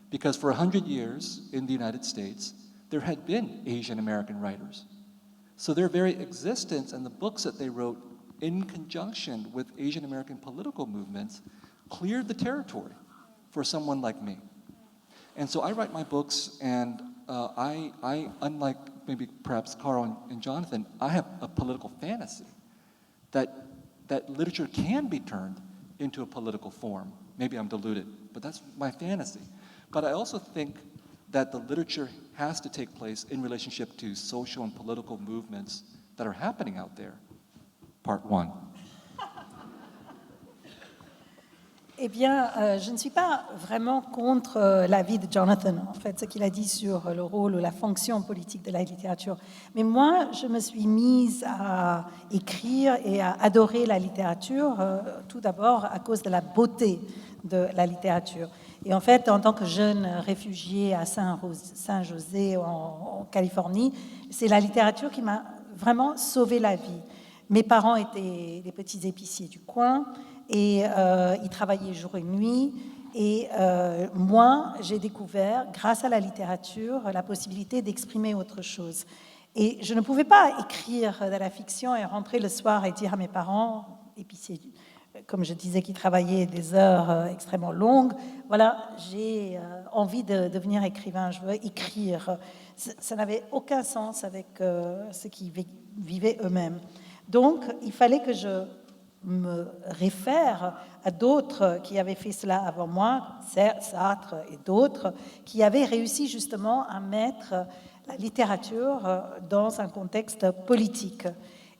Because for 100 years in the United States, there had been Asian American writers. So their very existence and the books that they wrote in conjunction with Asian American political movements cleared the territory for someone like me. And so I write my books, and I unlike maybe perhaps Karl and Jonathan, I have a political fantasy that literature can be turned into a political form. Maybe I'm deluded, but that's my fantasy. But I also think that the literature has to take place in relationship to social and political movements that are happening out there. Part one. Eh bien, je ne suis pas vraiment contre l'avis de Jonathan, en fait, ce qu'il a dit sur le rôle ou la fonction politique de la littérature. Mais moi, je me suis mise à écrire et à adorer la littérature, tout d'abord à cause de la beauté de la littérature. Et en fait, en tant que jeune réfugiée à San José en Californie, c'est la littérature qui m'a vraiment sauvé la vie. Mes parents étaient des petits épiciers du coin et ils travaillaient jour et nuit. Et moi, j'ai découvert, grâce à la littérature, la possibilité d'exprimer autre chose. Et je ne pouvais pas écrire de la fiction et rentrer le soir et dire à mes parents, épiciers, comme je disais, qui travaillaient des heures extrêmement longues, voilà, j'ai envie de devenir écrivain, je veux écrire. Ça n'avait aucun sens avec ce qu'ils vivaient eux-mêmes. Donc, il fallait que je me réfère à d'autres qui avaient fait cela avant moi, Sartre et d'autres, qui avaient réussi justement à mettre la littérature dans un contexte politique.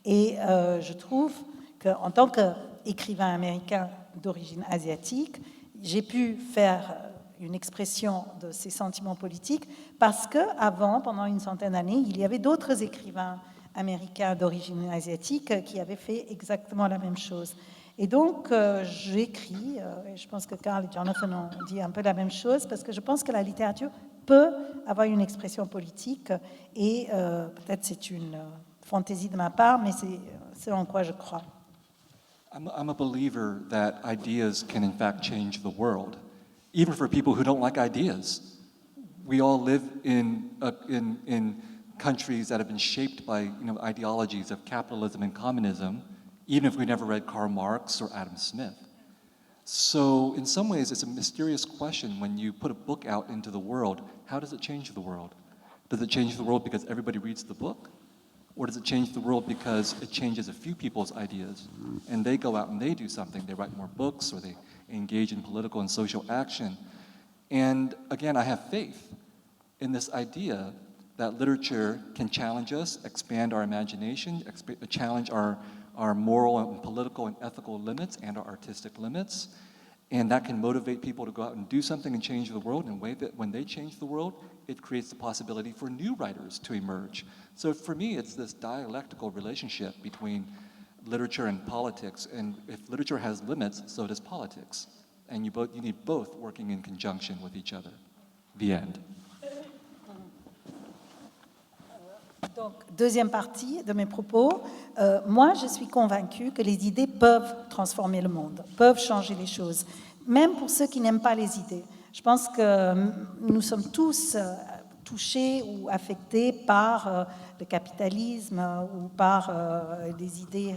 Et je trouve qu'en tant qu'écrivain américain d'origine asiatique, j'ai pu faire une expression de ces sentiments politiques parce qu'avant, pendant une centaine d'années, il y avait d'autres écrivains américains d'origine asiatique qui avaient fait exactement la même chose. Et donc, j'écris, et je pense que Karl et Jonathan ont dit un peu la même chose, parce que je pense que la littérature peut avoir une expression politique, et peut-être c'est une fantaisie de ma part, mais c'est en quoi je crois. I'm a believer that ideas can in fact change the world, even for people who don't like ideas. We all live in countries that have been shaped by ideologies of capitalism and communism, even if we never read Karl Marx or Adam Smith. So in some ways, it's a mysterious question when you put a book out into the world, how does it change the world? Does it change the world because everybody reads the book? Or does it change the world because it changes a few people's ideas and they go out and they do something? They write more books or they engage in political and social action. And again, I have faith in this idea that literature can challenge us, expand our imagination, challenge our moral and political and ethical limits and our artistic limits. And that can motivate people to go out and do something and change the world in a way that when they change the world, it creates the possibility for new writers to emerge. So for me, it's this dialectical relationship between literature and politics. And if literature has limits, so does politics. And you need both working in conjunction with each other. The end. Donc, deuxième partie de mes propos, moi je suis convaincue que les idées peuvent transformer le monde, peuvent changer les choses, même pour ceux qui n'aiment pas les idées. Je pense que nous sommes tous touchés ou affectés par le capitalisme ou par des idées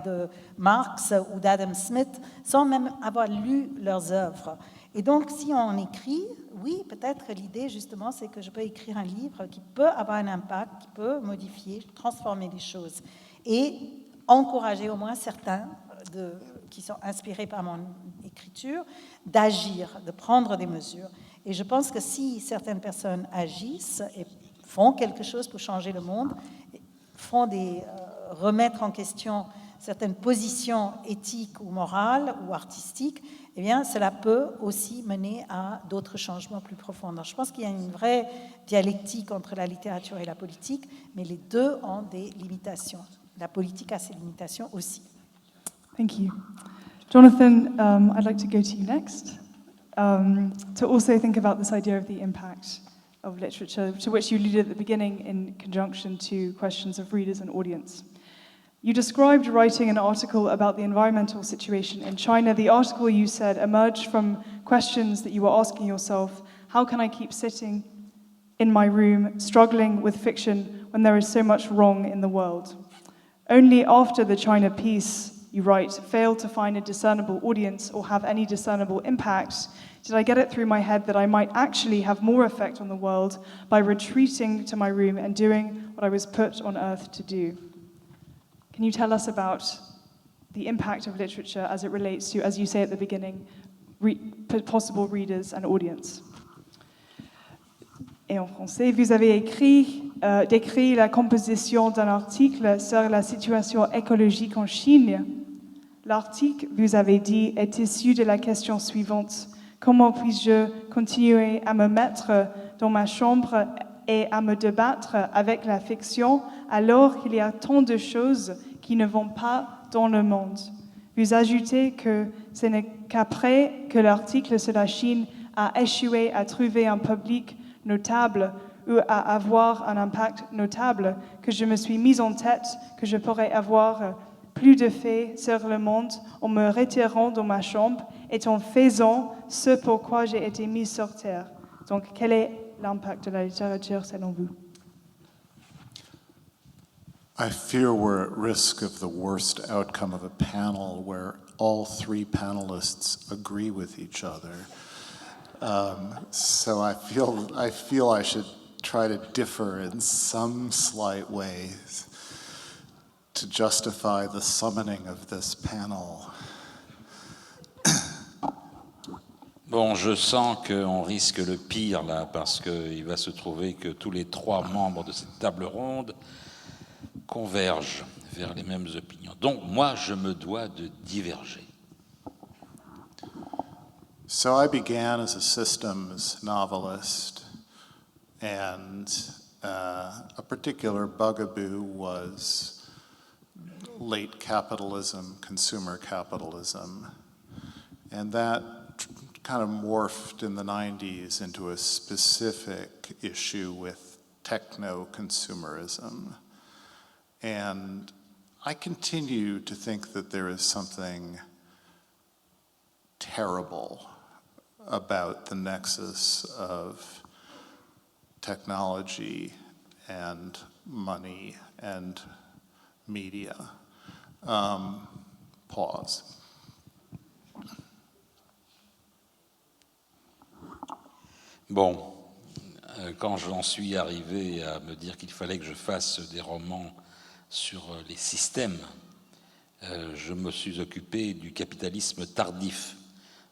de Marx ou d'Adam Smith, sans même avoir lu leurs œuvres. Et donc, si on écrit, oui, peut-être l'idée, justement, c'est que je peux écrire un livre qui peut avoir un impact, qui peut modifier, transformer les choses, et encourager au moins certains qui sont inspirés par mon écriture d'agir, de prendre des mesures. Et je pense que si certaines personnes agissent et font quelque chose pour changer le monde, remettre en question certaines positions éthiques ou morales ou artistiques, eh bien, cela peut aussi mener à d'autres changements plus profonds. Donc, je pense qu'il y a une vraie dialectique entre la littérature et la politique, mais les deux ont des limitations. La politique a ses limitations aussi. Thank you. Jonathan, I'd like to go to you next, to also think about this idea of the impact of literature, to which you alluded at the beginning in conjunction to questions of readers and audience. You described writing an article about the environmental situation in China. The article, you said, emerged from questions that you were asking yourself: how can I keep sitting in my room struggling with fiction when there is so much wrong in the world? Only after the China piece, you write, failed to find a discernible audience or have any discernible impact, did I get it through my head that I might actually have more effect on the world by retreating to my room and doing what I was put on earth to do. Can you tell us about the impact of literature as it relates to, as you say at the beginning, possible readers and audience? Et en français, vous avez décrit la composition d'un article sur la situation écologique en Chine. L'article, vous avez dit, est issu de la question suivante: comment puis-je continuer à me mettre dans ma chambre et à me débattre avec la fiction alors qu'il y a tant de choses qui ne vont pas dans le monde? Vous ajoutez que ce n'est qu'après que l'article sur la Chine a échoué à trouver un public notable ou à avoir un impact notable que je me suis mise en tête que je pourrais avoir plus d'effet sur le monde en me retirant dans ma chambre et en faisant ce pourquoi j'ai été mise sur terre. Donc, quel est l'impact de la littérature selon vous? I fear we're at risk of the worst outcome of a panel where all three panelists agree with each other. So I feel I should try to differ in some slight ways. to justify the summoning of this panel. Bon, je sens qu'on risque le pire là, parce qu'il va se trouver que tous les 3 membres de cette table ronde convergent vers les mêmes opinions. Donc, moi, je me dois de diverger. So I began as a systems novelist, and a particular bugaboo was late capitalism, consumer capitalism, and that kind of morphed in the 90s into a specific issue with techno-consumerism. And I continue to think that there is something terrible about the nexus of technology and money and media. Pause. Bon, quand j'en suis arrivé à me dire qu'il fallait que je fasse des romans sur les systèmes, je me suis occupé du capitalisme tardif,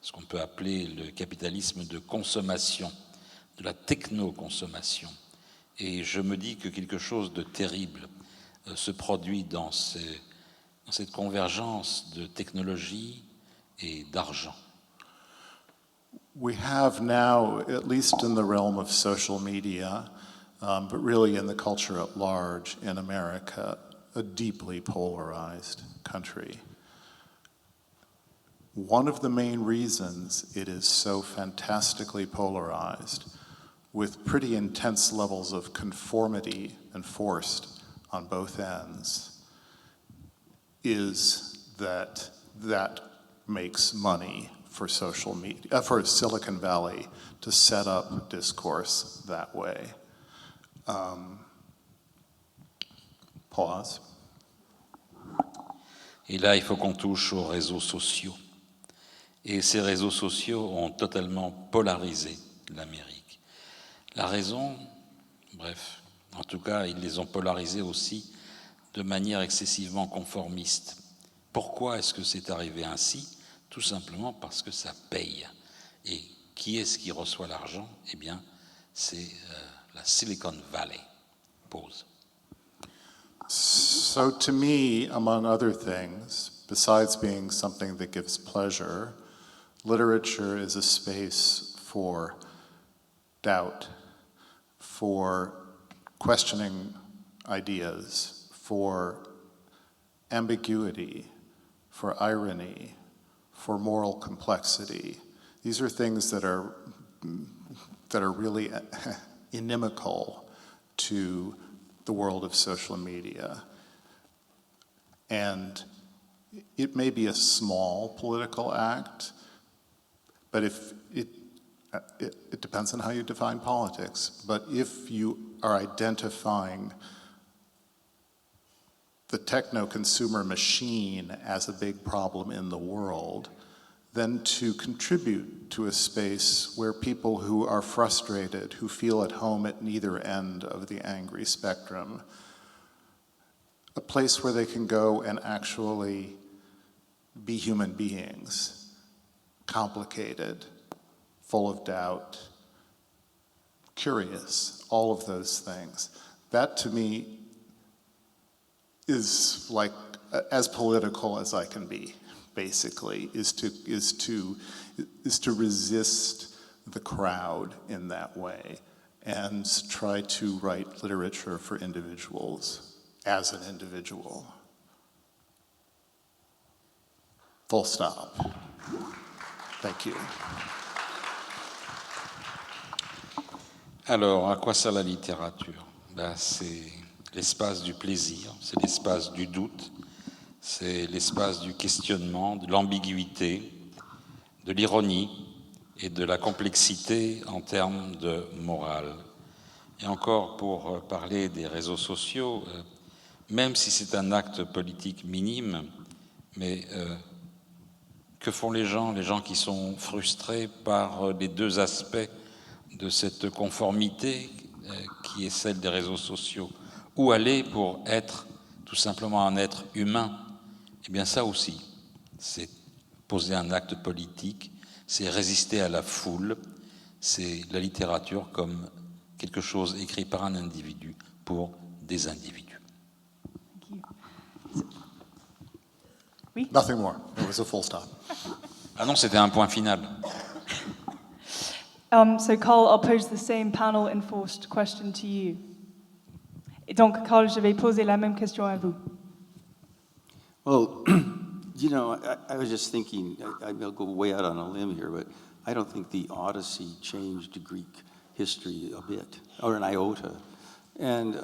ce qu'on peut appeler le capitalisme de consommation, de la techno-consommation. Et je me dis que quelque chose de terrible se produit dans cette convergence de technologie et d'argent. We have now, at least in the realm of social media, but really in the culture at large in America, a deeply polarized country. One of the main reasons it is so fantastically polarized, with pretty intense levels of conformity enforced on both ends, is that makes money for social media, for Silicon Valley to set up discourse that way. Pause. Et là, il faut qu'on touche aux réseaux sociaux. Et ces réseaux sociaux ont totalement polarisé l'Amérique. La raison, bref, en tout cas, ils les ont polarisés aussi de manière excessivement conformiste. Pourquoi est-ce que c'est arrivé ainsi ? Tout simplement parce que ça paye. Et qui est-ce qui reçoit l'argent ? Eh bien, c'est la Silicon Valley. Pause. So to me, among other things, besides being something that gives pleasure, literature is a space for doubt, for questioning ideas, for ambiguity, for irony, for moral complexity. These are things that are really inimical to the world of social media. And it may be a small political act, but if it depends on how you define politics. But if you are identifying the techno-consumer machine as a big problem in the world, then to contribute to a space where people who are frustrated, who feel at home at neither end of the angry spectrum, a place where they can go and actually be human beings, complicated, full of doubt, curious, all of those things. That to me is like as political as I can be, basically, is to resist the crowd in that way and try to write literature for individuals as an individual. Full stop. Thank you. Alors, à quoi sert la littérature ? C'est l'espace du plaisir, c'est l'espace du doute, c'est l'espace du questionnement, de l'ambiguïté, de l'ironie et de la complexité en termes de morale. Et encore pour parler des réseaux sociaux, même si c'est un acte politique minime, mais que font les gens qui sont frustrés par les deux aspects de cette conformité qui est celle des réseaux sociaux ? Où aller pour être tout tout simplement un être humain, eh bien ça aussi, c'est poser un acte politique, c'est résister à la foule, c'est la littérature comme quelque chose écrit par un individu pour des individus. Oui. Nothing more. It was a full stop. Ah non, c'était un point final. So Karl, I'll pose the same panel-enforced question to you. Et donc, Karl, je vais poser la même question à vous. Well, you know, I was just thinking, I'll go way out on a limb here, but I don't think the Odyssey changed Greek history a bit, or an iota. And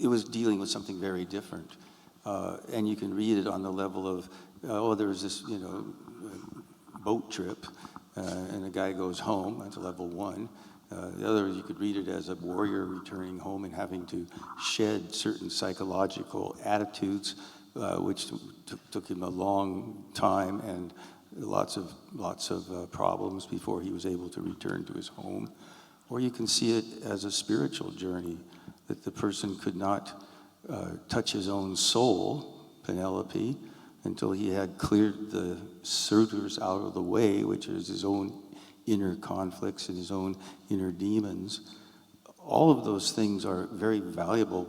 it was dealing with something very different. And you can read it on the level of, there was this, boat trip, and a guy goes home, that's level one. The other, you could read it as a warrior returning home and having to shed certain psychological attitudes, which took him a long time and lots of problems before he was able to return to his home. Or you can see it as a spiritual journey, that the person could not touch his own soul, Penelope, until he had cleared the suitors out of the way, which is his own inner conflicts and his own inner demons. All of those things are very valuable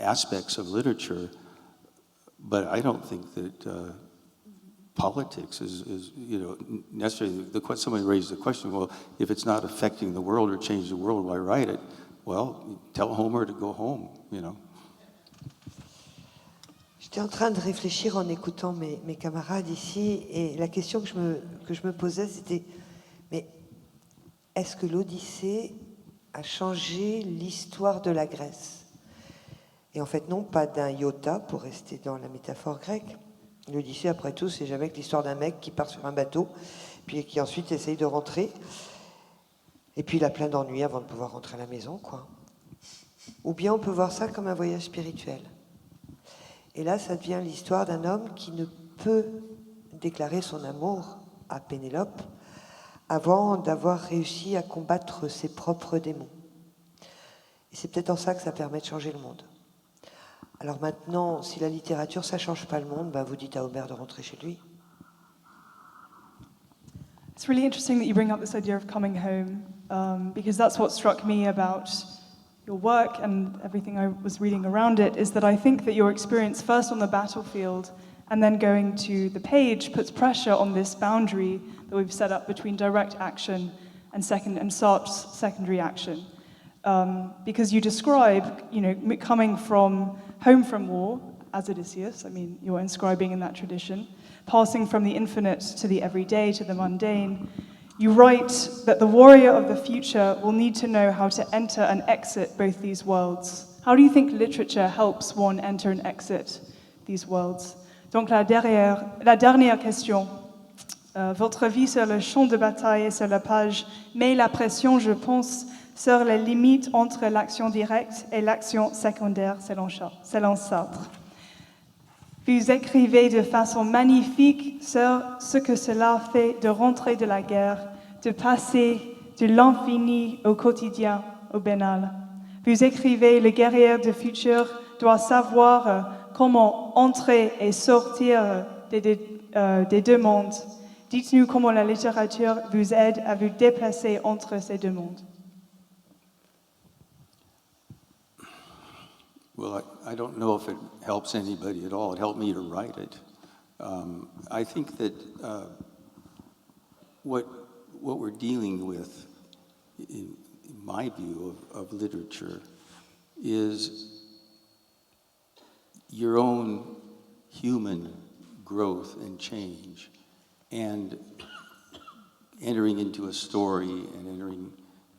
aspects of literature, but I don't think that politics is necessarily, somebody raised the question, well, if it's not affecting the world or changing the world, why write it? Well, tell Homer to go home, J'étais en train de réfléchir en écoutant mes camarades ici, et la question que je me posais, c'était, mais est-ce que l'Odyssée a changé l'histoire de la Grèce? Et en fait, non, pas d'un iota, pour rester dans la métaphore grecque. L'Odyssée, après tout, c'est jamais que l'histoire d'un mec qui part sur un bateau, puis qui ensuite essaye de rentrer, et puis il a plein d'ennuis avant de pouvoir rentrer à la maison, quoi. Ou bien on peut voir ça comme un voyage spirituel. Et là, ça devient l'histoire d'un homme qui ne peut déclarer son amour à Pénélope avant d'avoir réussi à combattre ses propres démons. Et c'est peut-être en ça que ça permet de changer le monde. Alors maintenant, si la littérature, ça ne change pas le monde, vous dites à Homer de rentrer chez lui. It's really interesting that you bring up this idea of coming home, because that's what struck me about your work and everything I was reading around it, is that I think that your experience first on the battlefield and then going to the page puts pressure on this boundary that we've set up between direct action and Sartre's secondary action. Because you describe, coming home from war, as Odysseus, you're inscribing in that tradition, passing from the infinite to the everyday, to the mundane. You write that the warrior of the future will need to know how to enter and exit both these worlds. How do you think literature helps one enter and exit these worlds? Donc la dernière question. Votre vie sur le champ de bataille et sur la page met la pression, je pense, sur les limites entre l'action directe et l'action secondaire, selon Sartre. Vous écrivez de façon magnifique sur ce que cela fait de rentrer de la guerre, de passer de l'infini au quotidien, au banal. Vous écrivez, le guerrier du futur doit savoir comment entrer et sortir des deux mondes. Dites-nous comment la littérature vous aide à vous déplacer entre ces deux mondes. Well, I don't know if it helps anybody at all. It helped me to write it. I think that what we're dealing with, in my view of literature, is your own human growth and change, and entering into a story and entering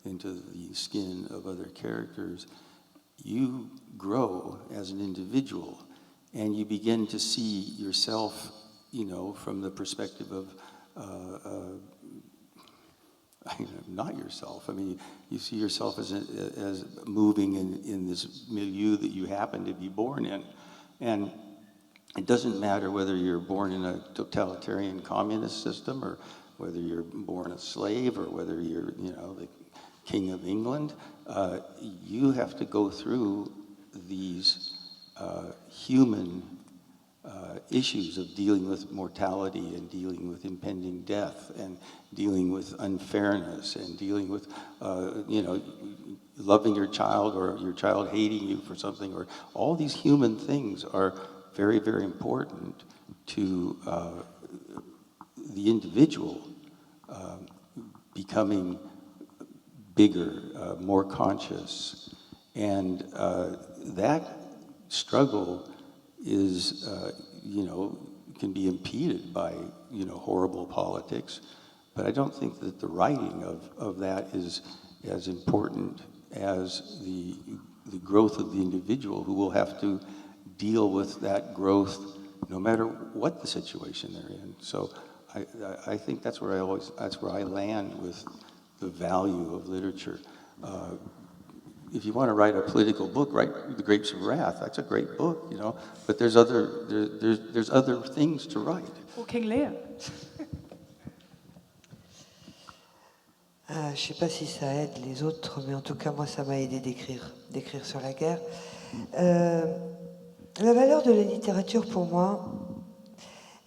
into the skin of other characters. You grow as an individual, and you begin to see yourself, from the perspective of not yourself. You see yourself as moving in this milieu that you happen to be born in, and it doesn't matter whether you're born in a totalitarian communist system, or whether you're born a slave, or whether you're, the King of England. You have to go through these human issues of dealing with mortality and dealing with impending death and dealing with unfairness and dealing with, loving your child or your child hating you for something, or all these human things are very, very important to the individual becoming bigger, more conscious. And that struggle is, can be impeded by, horrible politics. But I don't think that the writing of that is as important as the growth of the individual, who will have to deal with that growth no matter what the situation they're in. So I think that's where I land with the value of literature. If you want to write a political book, write The Grapes of Wrath. That's a great book, But there's other things to write. Or King Lear. Je ne sais pas si ça aide les autres, mais en tout cas, moi, ça m'a aidé d'écrire sur la guerre. La valeur de la littérature, pour moi,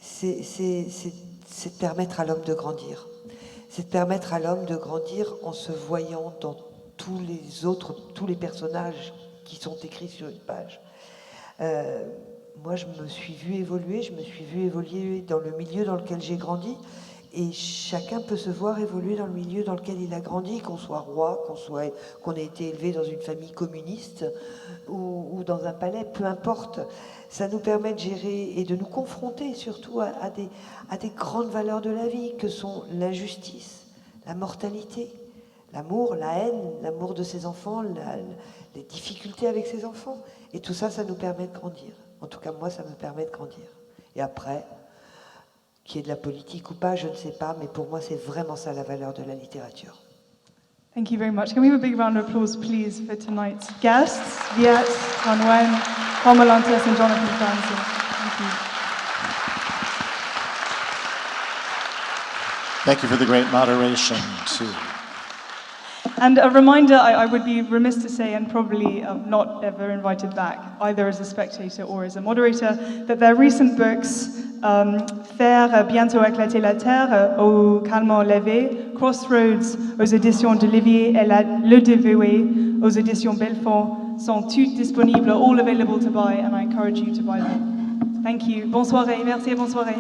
c'est de permettre à l'homme de grandir. C'est de permettre à l'homme de grandir en se voyant dans tous les personnages qui sont écrits sur une page. Moi, je me suis vue évoluer dans le milieu dans lequel j'ai grandi, et chacun peut se voir évoluer dans le milieu dans lequel il a grandi, qu'on soit roi, qu'on ait été élevé dans une famille communiste ou dans un palais, peu importe. Ça nous permet de gérer et de nous confronter surtout à des grandes valeurs de la vie, que sont l'injustice, la mortalité, l'amour, la haine, l'amour de ses enfants, les difficultés avec ses enfants. Et tout ça, ça nous permet de grandir. En tout cas, moi, ça me permet de grandir. Et après, qu'il y ait de la politique ou pas, je ne sais pas, mais pour moi, c'est vraiment ça la valeur de la littérature. Thank you very much. Can we have a big round of applause, please, for tonight's guests, Viet, Nguyen, Marlantes, and Jonathan Franzen. Thank you. Thank you for the great moderation, too. And a reminder, I would be remiss to say, and probably not ever invited back, either as a spectator or as a moderator, that their recent books, Faire, bientôt éclater la terre, ou Calmement levé, Crossroads aux éditions d'Olivier et Le Dévoué aux éditions Belfort, sont toutes disponibles, all available to buy, and I encourage you to buy them. Thank you. Bonne soirée. Merci et bonne soirée.